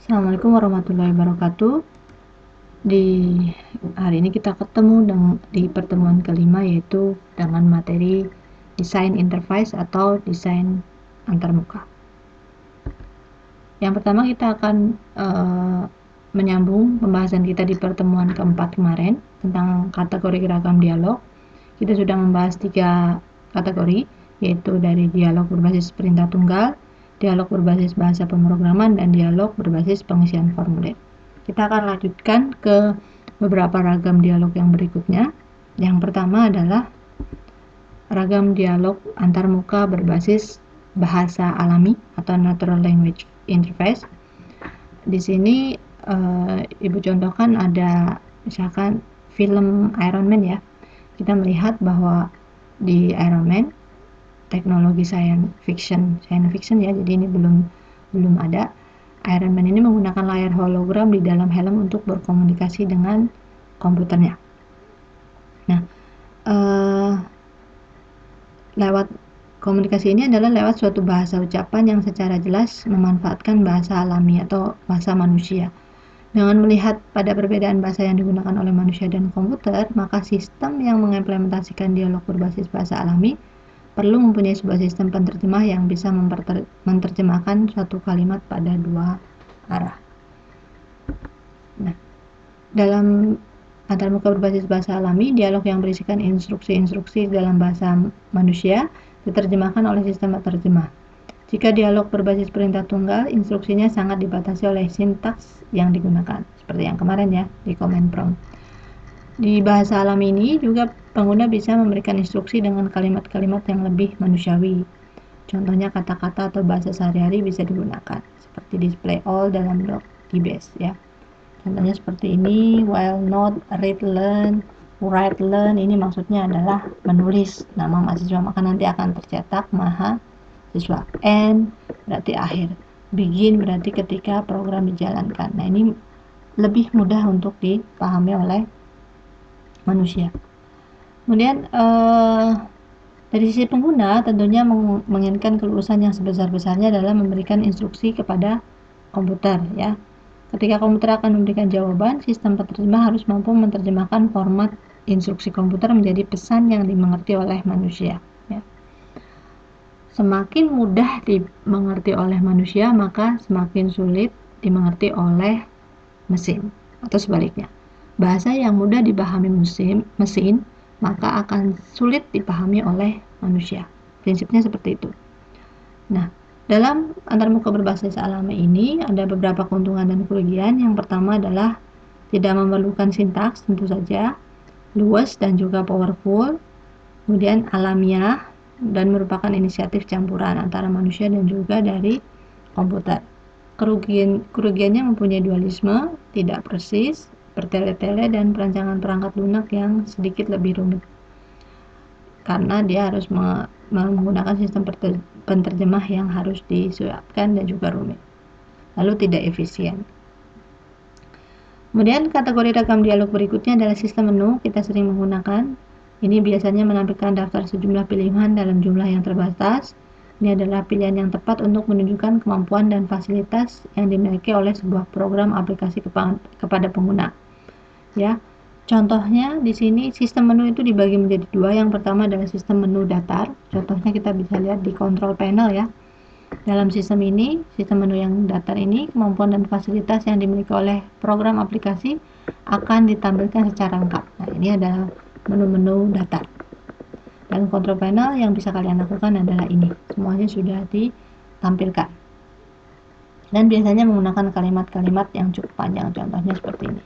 Assalamualaikum warahmatullahi wabarakatuh. Di hari ini kita ketemu di pertemuan kelima, yaitu dengan materi desain interface atau desain antarmuka. Yang pertama kita akan menyambung pembahasan kita di pertemuan keempat kemarin tentang kategori ragam dialog. Kita sudah membahas 3 kategori, yaitu dari dialog berbasis perintah tunggal, dialog berbasis bahasa pemrograman, dan dialog berbasis pengisian formulir. Kita akan lanjutkan ke beberapa ragam dialog yang berikutnya. Yang pertama adalah ragam dialog antarmuka berbasis bahasa alami atau natural language interface. Di sini Ibu contohkan ada misalkan film Iron Man ya. Kita melihat bahwa di Iron Man teknologi science fiction ya, jadi ini belum ada. Iron Man ini menggunakan layar hologram di dalam helm untuk berkomunikasi dengan komputernya. Nah, lewat komunikasi ini adalah lewat suatu bahasa ucapan yang secara jelas memanfaatkan bahasa alami atau bahasa manusia. Dengan melihat pada perbedaan bahasa yang digunakan oleh manusia dan komputer, maka sistem yang mengimplementasikan dialog berbasis bahasa alami perlu mempunyai sebuah sistem penerjemah yang bisa menerjemahkan suatu kalimat pada 2 arah. Nah, dalam antarmuka berbasis bahasa alami, dialog yang berisikan instruksi-instruksi dalam bahasa manusia diterjemahkan oleh sistem penerjemah. Jika dialog berbasis perintah tunggal, instruksinya sangat dibatasi oleh sintaks yang digunakan, seperti yang kemarin ya, di command prompt. Di bahasa alami ini juga pengguna bisa memberikan instruksi dengan kalimat-kalimat yang lebih manusiawi. Contohnya kata-kata atau bahasa sehari-hari bisa digunakan, seperti display all dalam DBase ya. Contohnya seperti ini, while not, read, learn, write, learn, ini maksudnya adalah menulis nama mahasiswa, maka nanti akan tercetak mahasiswa. End berarti akhir, begin berarti ketika program dijalankan. Nah, ini lebih mudah untuk dipahami oleh manusia. Kemudian dari sisi pengguna tentunya menginginkan kelulusan yang sebesar-besarnya dalam memberikan instruksi kepada komputer ya. Ketika komputer akan memberikan jawaban, sistem penerjemah harus mampu menerjemahkan format instruksi komputer menjadi pesan yang dimengerti oleh manusia ya. Semakin mudah dimengerti oleh manusia, maka semakin sulit dimengerti oleh mesin, atau sebaliknya. Bahasa yang mudah dipahami mesin, maka akan sulit dipahami oleh manusia. Prinsipnya seperti itu. Nah, dalam antarmuka berbasis alami ini ada beberapa keuntungan dan kerugian. Yang pertama adalah tidak memerlukan sintaks, tentu saja, luas dan juga powerful, kemudian alamiah, dan merupakan inisiatif campuran antara manusia dan juga dari komputer. Kerugiannya mempunyai dualisme, tidak persis, bertele-tele, dan perancangan perangkat lunak yang sedikit lebih rumit karena dia harus menggunakan sistem penerjemah yang harus disiapkan dan juga rumit, lalu tidak efisien. Kemudian kategori ragam dialog berikutnya adalah sistem menu. Kita sering menggunakan ini, biasanya menampilkan daftar sejumlah pilihan dalam jumlah yang terbatas. Ini adalah pilihan yang tepat untuk menunjukkan kemampuan dan fasilitas yang dimiliki oleh sebuah program aplikasi kepada pengguna. Ya, contohnya di sini sistem menu itu dibagi menjadi 2. Yang pertama adalah sistem menu datar. Contohnya kita bisa lihat di control panel ya. Dalam sistem ini, sistem menu yang datar ini, kemampuan dan fasilitas yang dimiliki oleh program aplikasi akan ditampilkan secara lengkap. Nah, ini adalah menu-menu datar. Dan control panel yang bisa kalian lakukan adalah ini. Semuanya sudah ditampilkan. Dan biasanya menggunakan kalimat-kalimat yang cukup panjang. Contohnya seperti ini.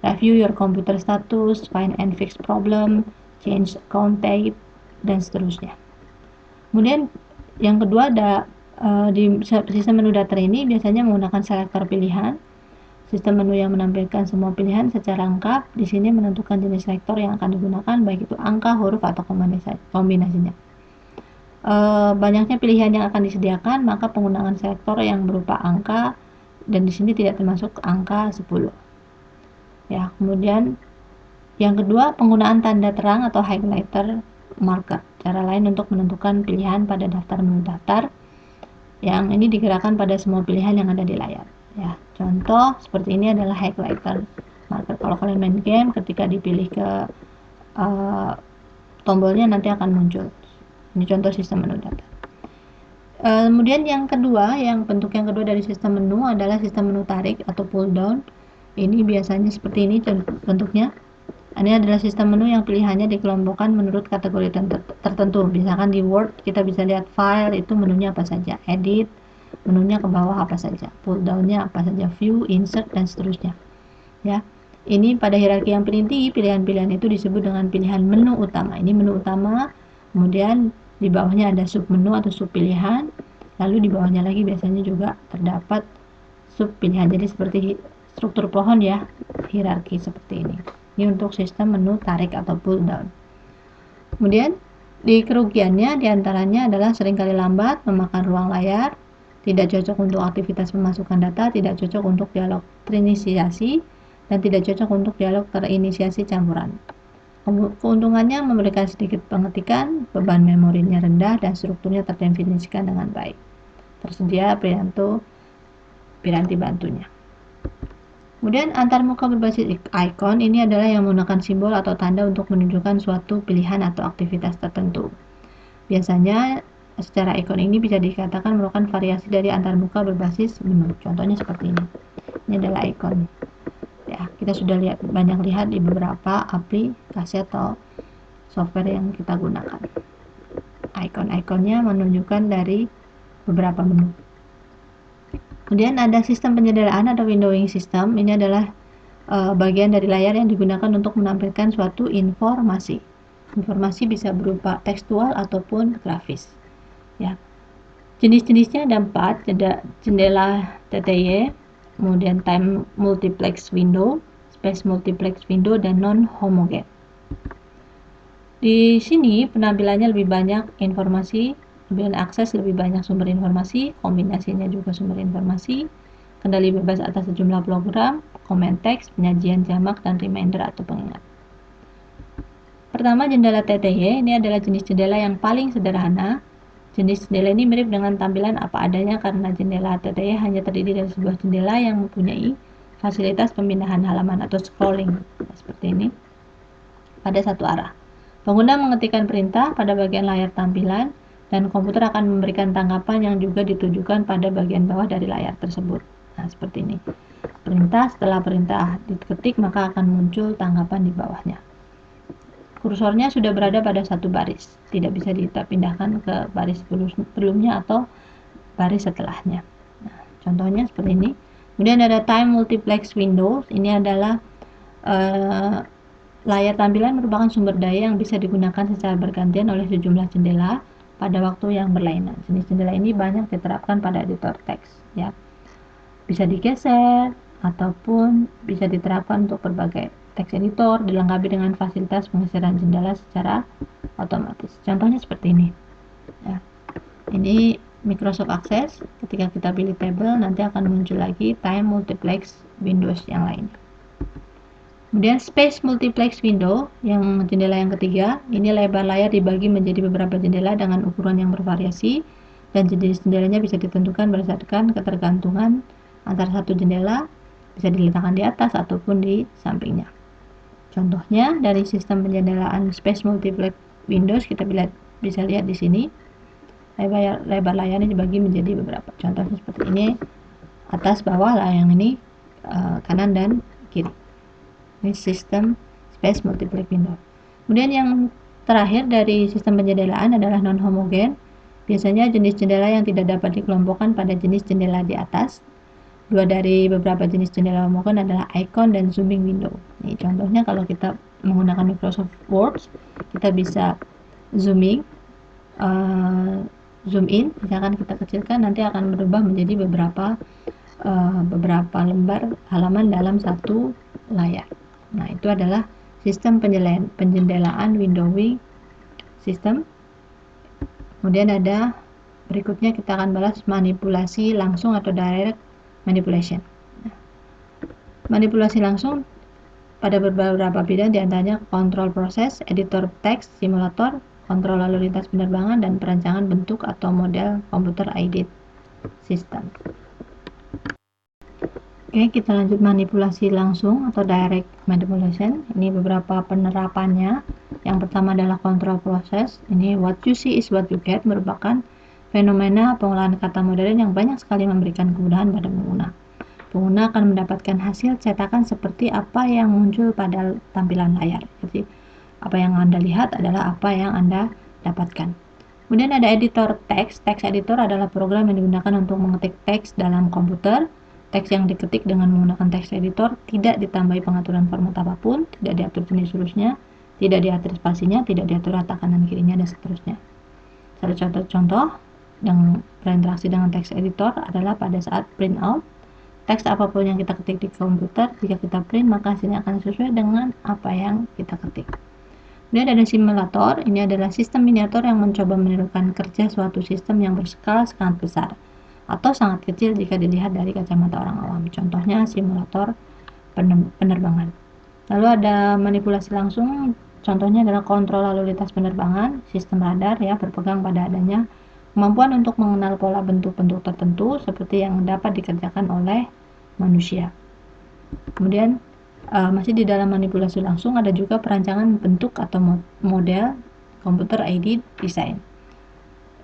Review your computer status, find and fix problem, change account type, dan seterusnya. Kemudian yang kedua ada di sistem menu datar ini biasanya menggunakan selektor pilihan. Sistem menu yang menampilkan semua pilihan secara lengkap. Di sini menentukan jenis selektor yang akan digunakan, baik itu angka, huruf, atau kombinasinya. Banyaknya pilihan yang akan disediakan, maka penggunaan selektor yang berupa angka, dan di sini tidak termasuk angka 10. Ya, kemudian yang kedua, penggunaan tanda terang atau highlighter marker, cara lain untuk menentukan pilihan pada daftar menu datar, yang ini digerakkan pada semua pilihan yang ada di layar. Ya, Contoh seperti ini adalah highlighter marker. Kalau kalian main game, ketika dipilih ke tombolnya nanti akan muncul. Ini contoh sistem menu data. Kemudian yang kedua, bentuk yang kedua dari sistem menu adalah sistem menu tarik atau pull down. Ini biasanya seperti ini bentuknya. Ini adalah sistem menu yang pilihannya dikelompokkan menurut kategori tertentu. Misalkan di Word kita bisa lihat file itu menunya apa saja, edit menunya ke bawah apa saja, pull downnya apa saja, view, insert dan seterusnya. Ya, ini pada hierarki yang paling tinggi pilihan-pilihan itu disebut dengan pilihan menu utama. Ini menu utama, kemudian di bawahnya ada sub menu atau sub pilihan, lalu di bawahnya lagi biasanya juga terdapat sub pilihan. Jadi seperti struktur pohon ya, hierarki seperti ini. Ini untuk sistem menu tarik atau pull down. Kemudian di kerugiannya diantaranya adalah seringkali lambat, memakan ruang layar, tidak cocok untuk aktivitas pemasukan data, tidak cocok untuk dialog terinisiasi, dan tidak cocok untuk dialog terinisiasi campuran. Keuntungannya memberikan sedikit pengetikan, beban memorinya rendah, dan strukturnya terdefinisikan dengan baik. Tersedia piranti bantunya. Kemudian antarmuka berbasis icon ini adalah yang menggunakan simbol atau tanda untuk menunjukkan suatu pilihan atau aktivitas tertentu. Biasanya secara icon ini bisa dikatakan merupakan variasi dari antarmuka berbasis menu. Contohnya seperti ini. Ini adalah icon. Ya, kita sudah banyak lihat di beberapa aplikasi atau software yang kita gunakan. Icon-iconnya menunjukkan dari beberapa menu. Kemudian ada sistem penjendelaan atau windowing system. Ini adalah bagian dari layar yang digunakan untuk menampilkan suatu informasi. Informasi bisa berupa tekstual ataupun grafis. Ya. Jenis-jenisnya ada 4, ada jendela TTY, kemudian time multiplex window, space multiplex window, dan non-homogen. Di sini penampilannya lebih banyak informasi, kemudian akses lebih banyak sumber informasi, kombinasinya juga sumber informasi, kendali bebas atas sejumlah program, komen teks, penyajian jamak, dan reminder atau pengingat. Pertama, jendela TTY ini adalah jenis jendela yang paling sederhana. Jenis jendela ini mirip dengan tampilan apa adanya karena jendela TTY hanya terdiri dari sebuah jendela yang mempunyai fasilitas pemindahan halaman atau scrolling seperti ini pada satu arah. Pengguna mengetikkan perintah pada bagian layar tampilan dan komputer akan memberikan tanggapan yang juga ditujukan pada bagian bawah dari layar tersebut. Nah, seperti ini. Setelah perintah diketik maka akan muncul tanggapan di bawahnya. Kursornya sudah berada pada satu baris, tidak bisa dipindahkan ke baris sebelumnya atau baris setelahnya. Nah, contohnya seperti ini. Kemudian ada time multiplex window. Ini adalah layar tampilan merupakan sumber daya yang bisa digunakan secara bergantian oleh sejumlah jendela pada waktu yang berlainan. Jenis jendela ini banyak diterapkan pada editor teks, ya. Bisa digeser ataupun bisa diterapkan untuk berbagai text editor, dilengkapi dengan fasilitas penggeseran jendela secara otomatis. Contohnya seperti ini. Ya. Ini Microsoft Access. Ketika kita pilih table, nanti akan muncul lagi time multiplex Windows yang lain. Kemudian space multiplex window, yang jendela yang ketiga. Ini lebar layar dibagi menjadi beberapa jendela dengan ukuran yang bervariasi, dan jenis jendelanya bisa ditentukan berdasarkan ketergantungan antara satu jendela, bisa diletakkan di atas ataupun di sampingnya. Contohnya dari sistem penjendelaan space multiplex Windows kita bisa lihat di sini lebar layarnya dibagi menjadi beberapa. Contohnya seperti ini, atas bawah lah, yang ini kanan dan kiri. Ini sistem space multiplex window. Kemudian yang terakhir dari sistem penjendelaan adalah non-homogen. Biasanya jenis jendela yang tidak dapat dikelompokkan pada jenis jendela di atas. Dua dari beberapa jenis jendela homogen adalah icon dan zooming window. Ini contohnya kalau kita menggunakan Microsoft Word, kita bisa zoom in, misalkan kita kecilkan nanti akan berubah menjadi beberapa lembar halaman dalam satu layar. Nah, itu adalah sistem penjendelaan windowing system. Kemudian ada berikutnya kita akan bahas manipulasi langsung atau direct manipulation. Manipulasi langsung pada beberapa bidang, diantaranya kontrol proses, editor teks, simulator, kontrol lalu lintas penerbangan, dan perancangan bentuk atau model komputer aided system. Oke, kita lanjut manipulasi langsung atau direct manipulation. Ini beberapa penerapannya. Yang pertama adalah control process. Ini what you see is what you get merupakan fenomena pengolahan kata modern yang banyak sekali memberikan kemudahan pada pengguna. Pengguna akan mendapatkan hasil cetakan seperti apa yang muncul pada tampilan layar. Jadi, apa yang Anda lihat adalah apa yang Anda dapatkan. Kemudian ada editor teks. Teks editor adalah program yang digunakan untuk mengetik teks dalam komputer. Teks yang diketik dengan menggunakan teks editor tidak ditambahi pengaturan format apapun, tidak diatur jenis hurufnya, tidak diatur spasinya, tidak diatur rata kanan kirinya, dan seterusnya. Satu contoh-contoh yang berinteraksi dengan teks editor adalah pada saat print out. Teks apapun yang kita ketik di komputer, jika kita print maka hasilnya akan sesuai dengan apa yang kita ketik. Kemudian ada simulator. Ini adalah sistem miniatur yang mencoba menirukan kerja suatu sistem yang berskala sangat besar atau sangat kecil jika dilihat dari kacamata orang awam. Contohnya simulator penerbangan. Lalu ada manipulasi langsung. Contohnya adalah kontrol lalu lintas penerbangan, sistem radar ya berpegang pada adanya kemampuan untuk mengenal pola bentuk-bentuk tertentu seperti yang dapat dikerjakan oleh manusia. Kemudian masih di dalam manipulasi langsung ada juga perancangan bentuk atau model computer aided design.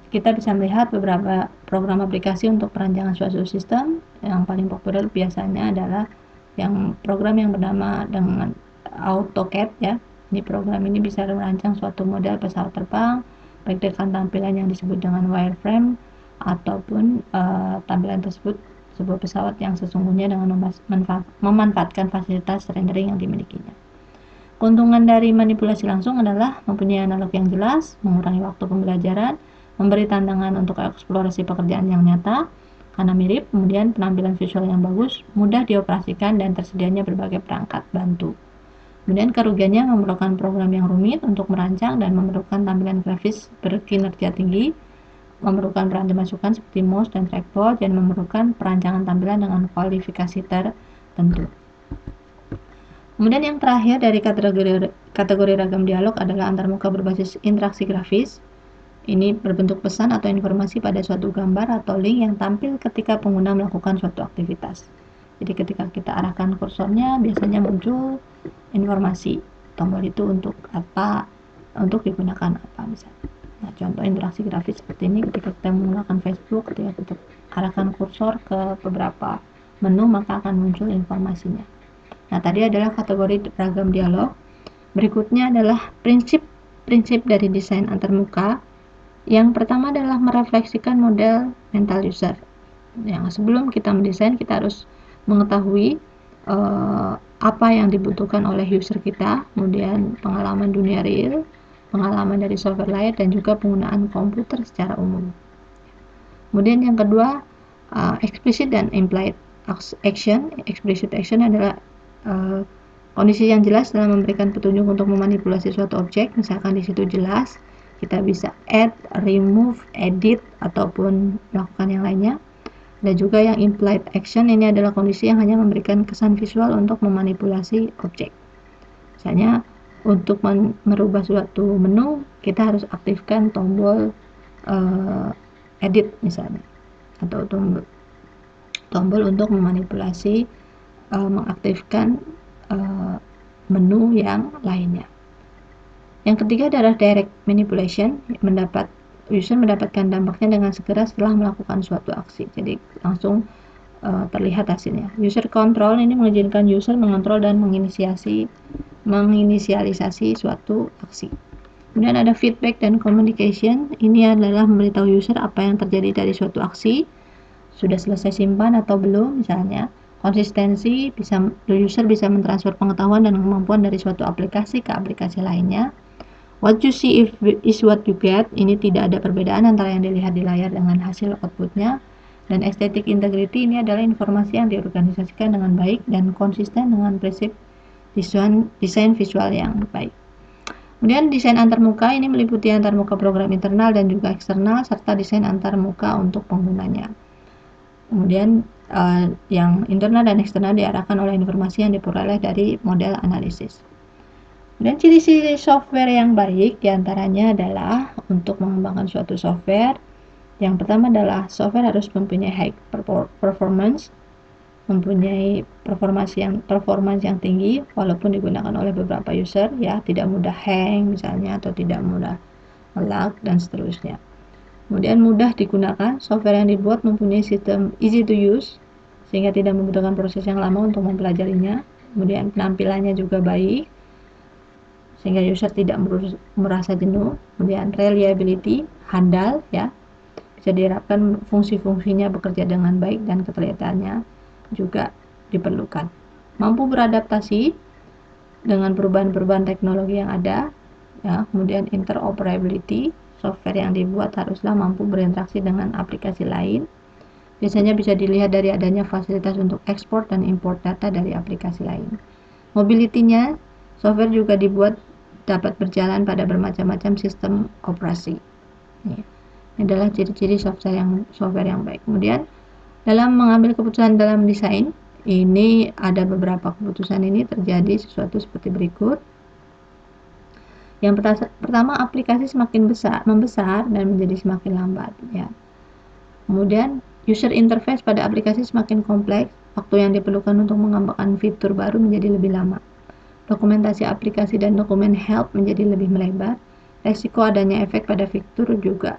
Kita bisa melihat beberapa program aplikasi untuk perancangan suatu sistem. Yang paling populer biasanya adalah program yang bernama dengan AutoCAD ya. Ini program ini bisa merancang suatu model pesawat terbang, baik dengan tampilan yang disebut dengan wireframe ataupun tampilan tersebut sebuah pesawat yang sesungguhnya dengan memanfaatkan fasilitas rendering yang dimilikinya. Keuntungan dari manipulasi langsung adalah mempunyai analog yang jelas, mengurangi waktu pembelajaran, memberi tantangan untuk eksplorasi pekerjaan yang nyata karena mirip, kemudian penampilan visual yang bagus, mudah dioperasikan, dan tersedianya berbagai perangkat bantu. Kemudian kerugiannya memerlukan program yang rumit untuk merancang dan memerlukan tampilan grafis berkinerja tinggi, memerlukan peranti masukan seperti mouse dan trackball, dan memerlukan perancangan tampilan dengan kualifikasi tertentu. Kemudian yang terakhir dari kategori ragam dialog adalah antarmuka berbasis interaksi grafis. Ini berbentuk pesan atau informasi pada suatu gambar atau link yang tampil ketika pengguna melakukan suatu aktivitas. Jadi ketika kita arahkan kursornya, biasanya muncul informasi tombol itu untuk apa, untuk digunakan apa misalnya. Nah, contoh interaksi grafis seperti ini ketika kita menggunakan Facebook, ketika kita arahkan kursor ke beberapa menu maka akan muncul informasinya. Nah, tadi adalah kategori ragam dialog. Berikutnya adalah prinsip dari desain antarmuka. Yang pertama adalah merefleksikan model mental user. Yang sebelum kita mendesain, kita harus mengetahui apa yang dibutuhkan oleh user kita, kemudian pengalaman dunia real, pengalaman dari software lain, dan juga penggunaan komputer secara umum. Kemudian yang kedua, explicit dan implied action. Explicit action adalah kondisi yang jelas dalam memberikan petunjuk untuk memanipulasi suatu objek. Misalkan di situ jelas kita bisa add, remove, edit, ataupun melakukan yang lainnya. Dan juga yang implied action, ini adalah kondisi yang hanya memberikan kesan visual untuk memanipulasi objek. Misalnya untuk merubah suatu menu, kita harus aktifkan tombol edit misalnya, atau tombol untuk memanipulasi mengaktifkan menu yang lainnya. Yang ketiga adalah direct manipulation. User mendapatkan dampaknya dengan segera setelah melakukan suatu aksi. Jadi langsung terlihat hasilnya. User control ini mengizinkan user mengontrol dan menginisialisasi suatu aksi. Kemudian ada feedback dan communication. Ini adalah memberitahu user apa yang terjadi dari suatu aksi, sudah selesai simpan atau belum misalnya. Konsistensi, user bisa mentransfer pengetahuan dan kemampuan dari suatu aplikasi ke aplikasi lainnya. What you see is what you get. Ini tidak ada perbedaan antara yang dilihat di layar dengan hasil outputnya. Dan aesthetic integrity ini adalah informasi yang diorganisasikan dengan baik dan konsisten dengan prinsip desain visual yang baik. Kemudian desain antarmuka ini meliputi antarmuka program internal dan juga eksternal, serta desain antarmuka untuk penggunanya. Kemudian yang internal dan eksternal diarahkan oleh informasi yang diperoleh dari model analisis. Dan ciri-ciri software yang baik diantaranya adalah untuk mengembangkan suatu software. Yang pertama adalah software harus mempunyai high performance. mempunyai performance yang tinggi walaupun digunakan oleh beberapa user, ya, tidak mudah hang misalnya atau tidak mudah lag dan seterusnya. Kemudian mudah digunakan, software yang dibuat mempunyai sistem easy to use sehingga tidak membutuhkan proses yang lama untuk mempelajarinya. Kemudian penampilannya juga baik sehingga user tidak merasa jenuh. Kemudian reliability, handal, ya, bisa diharapkan fungsi-fungsinya bekerja dengan baik dan ketelatedannya juga diperlukan. Mampu beradaptasi dengan perubahan-perubahan teknologi yang ada, ya. Kemudian interoperability, software yang dibuat haruslah mampu berinteraksi dengan aplikasi lain. Biasanya bisa dilihat dari adanya fasilitas untuk ekspor dan import data dari aplikasi lain. Mobility-nya, software juga dibuat dapat berjalan pada bermacam-macam sistem operasi. Ini adalah ciri-ciri software yang baik. Kemudian dalam mengambil keputusan dalam desain, ini ada beberapa keputusan ini terjadi sesuatu seperti berikut. Yang pertama, aplikasi semakin membesar dan menjadi semakin lambat, ya. Kemudian user interface pada aplikasi semakin kompleks, waktu yang diperlukan untuk mengembangkan fitur baru menjadi lebih lama. Dokumentasi aplikasi dan dokumen help menjadi lebih melebar. Resiko adanya efek pada fitur juga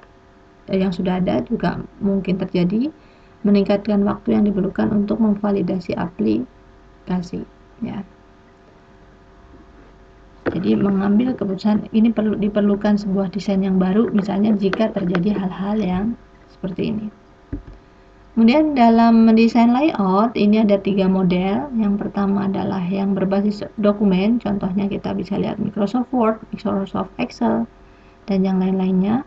yang sudah ada juga mungkin terjadi, meningkatkan waktu yang diperlukan untuk memvalidasi aplikasi, ya. Jadi mengambil keputusan ini diperlukan sebuah desain yang baru, misalnya jika terjadi hal-hal yang seperti ini. Kemudian dalam mendesain layout ini ada 3 model. Yang pertama adalah yang berbasis dokumen, contohnya kita bisa lihat Microsoft Word, Microsoft Excel, dan yang lain-lainnya.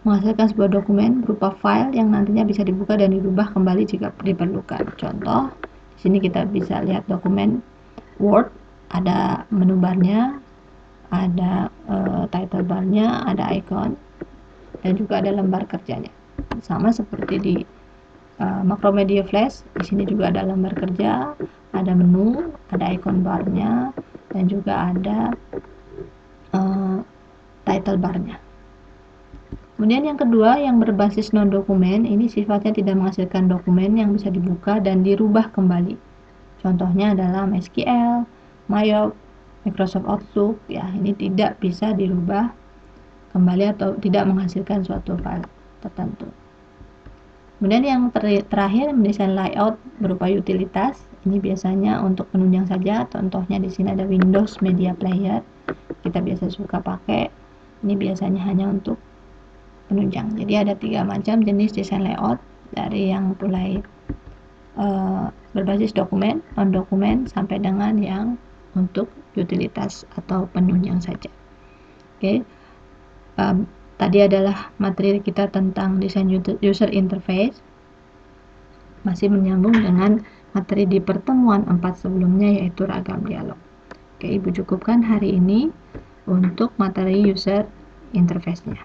Menghasilkan sebuah dokumen berupa file yang nantinya bisa dibuka dan dirubah kembali jika diperlukan. Contoh, di sini kita bisa lihat dokumen Word, ada menu barnya, ada title barnya, ada icon, dan juga ada lembar kerjanya. Sama seperti di Macromedia Flash, di sini juga ada lembar kerja, ada menu, ada icon barnya, dan juga ada title barnya. Kemudian yang kedua, yang berbasis non-dokumen, ini sifatnya tidak menghasilkan dokumen yang bisa dibuka dan dirubah kembali. Contohnya adalah MySQL, Mayob, Microsoft Outlook, ya, ini tidak bisa dirubah kembali atau tidak menghasilkan suatu file tertentu. Kemudian yang terakhir, mendesain layout berupa utilitas. Ini biasanya untuk penunjang saja. Contohnya di sini ada Windows Media Player. Kita biasa suka pakai. Ini biasanya hanya untuk penunjang. Jadi ada 3 macam jenis desain layout, dari yang mulai berbasis dokumen, non-dokumen, sampai dengan yang untuk utilitas atau penunjang saja. Oke. Tadi adalah materi kita tentang desain user interface. Masih menyambung dengan materi di pertemuan 4 sebelumnya, yaitu ragam dialog. Oke, Ibu cukupkan hari ini untuk materi user interface-nya.